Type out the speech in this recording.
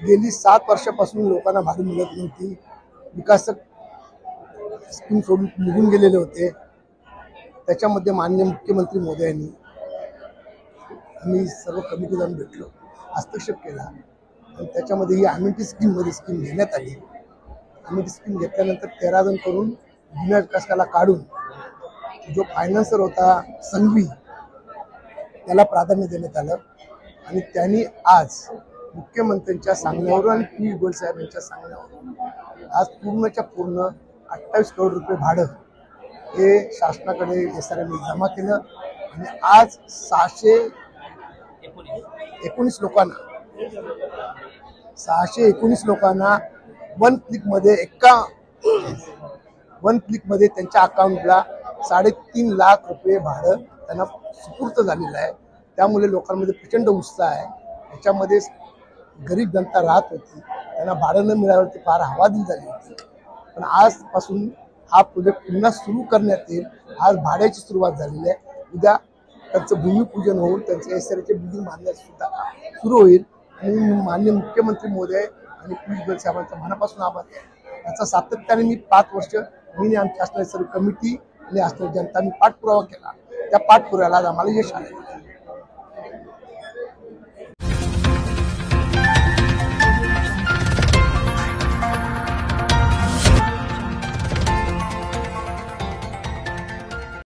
गेली 7 वर्षापासून लोकांना भाडं मिळत नव्हती. विकासक स्कीम सोडून निघून गेलेले होते. त्याच्यामध्ये माननीय मुख्यमंत्री महोदयांनी आम्ही सर्व कमिटी जाऊन भेटलो, हस्तक्षेप केला आणि त्याच्यामध्ये ही अमेनिटी स्कीम घेण्यात आली. अमेनिटी स्कीम घेतल्यानंतर 13 जण करून जुन्या विकासकाला काढून जो फायनान्सर होता संघवी त्याला प्राधान्य देण्यात आलं आणि त्यांनी आज मुख्यमंत्र्यांच्या सांगण्यावरून आणि पियुष गोयल साहेब यांच्या सांगण्यावरून आज पूर्णच्या पूर्ण 28 करोड रुपये भाडं हे शासनाकडे SRM जमा केलं आणि आज 619 लोकांना वन क्लिकमध्ये त्यांच्या अकाउंटला 3.5 लाख रुपये भाडं त्यांना सुपूर्त झालेलं आहे. त्यामुळे लोकांमध्ये प्रचंड उत्साह आहे. त्याच्यामध्ये गरीब जनता राहत होती, त्यांना भाडं न मिळाल्यावरती फार हवादिल झाली होती. पण आजपासून हा प्रोजेक्ट पुन्हा सुरू करण्यात येईल. आज भाड्याची सुरुवात झालेली आहे. उद्या त्यांचं भूमिपूजन होऊन त्यांचं SRMचे बिल्डिंग बांधण्यास सुद्धा सुरू होईल. आणि माननीय मुख्यमंत्री महोदय आणि पियुष गोयल साहेबांचा मनापासून आभार आहे. याचा सातत्याने मी 5 वर्ष मी आमच्या असणारी सर्व कमिटी आणि असणारी जनता मी पाठपुरावा केला. त्या पाठपुराव्याला आज आम्हाला यश आले.